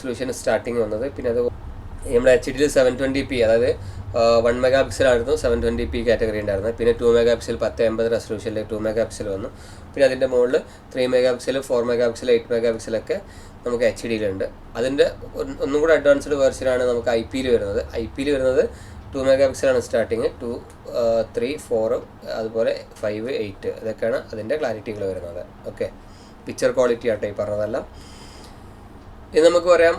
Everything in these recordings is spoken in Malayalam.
റെസൊല്യൂഷൻ സ്റ്റാർട്ടിങ് വന്നത്. പിന്നെ അത് നമ്മുടെ HD 720p, അതായത് 1 മെഗാ പിക്സലായിരുന്നു 720p കാറ്റഗറി ഉണ്ടായിരുന്നത്. പിന്നെ 2 മെഗാ പിക്സൽ 1080 റെസൊല്യൂഷനിൽ 2 മെഗാ പിക്സൽ വന്നു. പിന്നെ അതിൻ്റെ മുകളിൽ 3 മെഗാ പിക്സൽ, 4 മെഗാ പിക്സൽ, 8 മെഗാ പിക്സലൊക്കെ നമുക്ക് HD-യിലുണ്ട്. അതിൻ്റെ ഒന്നും കൂടെ അഡ്വാൻസ്ഡ് വേർഷനാണ് നമുക്ക് IP-യിൽ വരുന്നത്. IP-യിൽ വരുന്നത് 2 മെഗാ പിക്സലാണ് സ്റ്റാർട്ടിങ്, 2, 3, 4, അതുപോലെ 5, 8 ഇതൊക്കെയാണ് അതിൻ്റെ ക്ലാരിറ്റികൾ വരുന്നത്. ഓക്കെ, പിക്ചർ ക്വാളിറ്റി ആട്ടെ ഈ പറഞ്ഞതെല്ലാം. ഇനി നമുക്ക് പറയാം,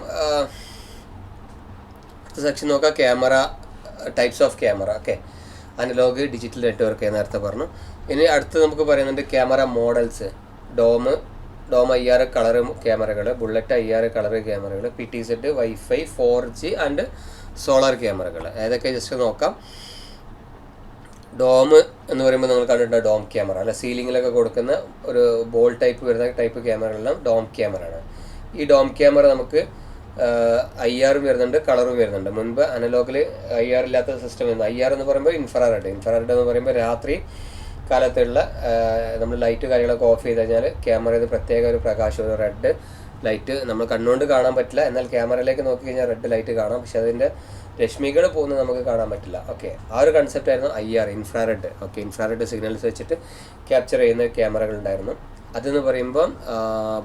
സെക്ഷൻ നോക്കാം, camera, types of camera. Okay, analog, digital, network നേരത്തെ പറഞ്ഞു. ഇനി അടുത്ത് നമുക്ക് പറയുന്നുണ്ട് camera models. Dome IR colour ക്യാമറകൾ, ബുള്ളറ്റ് IR കളർ ക്യാമറകൾ, PTZ, wifi, 4G and solar ക്യാമറകൾ. ഏതൊക്കെ ജസ്റ്റ് നോക്കാം. ഡോം എന്ന് പറയുമ്പോൾ നിങ്ങൾ കണ്ടിട്ടുണ്ട് ഡോം ക്യാമറ അല്ല, സീലിങ്ങിലൊക്കെ കൊടുക്കുന്ന ഒരു ബോൾ ടൈപ്പ് വരുന്ന ടൈപ്പ് ക്യാമറകളെല്ലാം ഡോം ക്യാമറ ആണ്. ഈ ഡോം ക്യാമറ നമുക്ക് IR വരുന്നുണ്ട്, കളറും വരുന്നുണ്ട്. മുൻപ് അനലോഗിൽ IR ഇല്ലാത്ത സിസ്റ്റം വരുന്നു. IR എന്ന് പറയുമ്പോൾ ഇൻഫ്രാറെഡ് എന്ന് പറയുമ്പോൾ രാത്രി കാലത്തുള്ള നമ്മൾ ലൈറ്റ് കാര്യങ്ങളൊക്കെ ഓഫ് ചെയ്ത് കഴിഞ്ഞാൽ ക്യാമറയിൽ പ്രത്യേക ഒരു പ്രകാശം, ഒരു റെഡ് ലൈറ്റ് നമ്മൾ കണ്ണുകൊണ്ട് കാണാൻ പറ്റില്ല, എന്നാൽ ക്യാമറയിലേക്ക് നോക്കി കഴിഞ്ഞാൽ റെഡ് ലൈറ്റ് കാണാം, പക്ഷെ അതിൻ്റെ രശ്മികൾ പോകുന്നത് നമുക്ക് കാണാൻ പറ്റില്ല. ഓക്കെ, ആ ഒരു കൺസെപ്റ്റ് ആയിരുന്നു IR, infrared. Okay, infrared signals വെച്ചിട്ട് ക്യാപ്ചർ ചെയ്യുന്ന ക്യാമറകൾ ഉണ്ടായിരുന്നു. അതെന്ന് പറയുമ്പം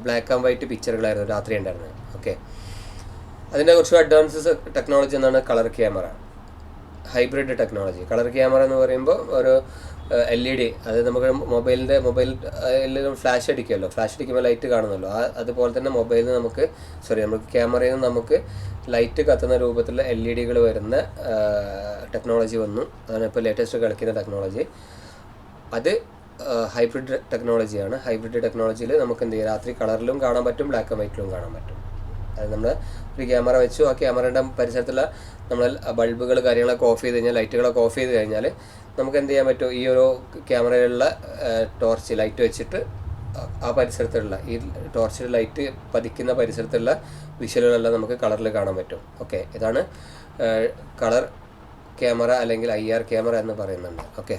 ബ്ലാക്ക് ആൻഡ് വൈറ്റ് പിക്ചറുകളായിരുന്നു രാത്രി ഉണ്ടായിരുന്നത്. ഓക്കെ, അതിൻ്റെ കുറച്ച് അഡ്വാൻസസ് ടെക്നോളജി എന്നാണ് colour camera, hybrid technology. Colour camera എന്ന് പറയുമ്പോൾ ഒരു LED, അത് നമുക്ക് മൊബൈൽ ഫ്ലാഷ് അടിക്കുമല്ലോ, ഫ്ലാഷ് അടിക്കുമ്പോൾ ലൈറ്റ് കാണുമല്ലോ, അതുപോലെ തന്നെ മൊബൈലിൽ നമുക്ക് ക്യാമറയിൽ നിന്ന് നമുക്ക് ലൈറ്റ് കത്തുന്ന രൂപത്തിലുള്ള LED വരുന്ന ടെക്നോളജി വന്നു. അതാണ് ഇപ്പോൾ ലേറ്റസ്റ്റ് കളിക്കുന്ന ടെക്നോളജി. അത് ഹൈബ്രിഡ് ടെക്നോളജിയാണ്. ഹൈബ്രിഡ് ടെക്നോളജിയിൽ നമുക്ക് എന്ത് ചെയ്യും, രാത്രി കളറിലും കാണാൻ പറ്റും, ബ്ലാക്ക് ആൻഡ് വൈറ്റിലും കാണാൻ പറ്റും. അത് നമ്മൾ ഒരു ക്യാമറ വെച്ചു, ആ ക്യാമറയുടെ പരിസരത്തുള്ള നമ്മൾ ബൾബുകൾ കാര്യങ്ങളൊക്കെ ഓഫ് ചെയ്ത് കഴിഞ്ഞാൽ, ലൈറ്റുകളൊക്കെ ഓഫ് ചെയ്ത് കഴിഞ്ഞാൽ നമുക്ക് എന്ത് ചെയ്യാൻ പറ്റും, ഈ ഒരു ക്യാമറയിലുള്ള ടോർച്ച് ലൈറ്റ് വെച്ചിട്ട് ആ പരിസരത്തുള്ള ഈ ടോർച്ചിൽ ലൈറ്റ് പതിക്കുന്ന പരിസരത്തുള്ള വിഷ്വലുകളെല്ലാം നമുക്ക് കളറിൽ കാണാൻ പറ്റും. ഓക്കെ, ഇതാണ് കളർ ക്യാമറ അല്ലെങ്കിൽ IR ക്യാമറ എന്ന് പറയുന്നുണ്ട്. ഓക്കെ.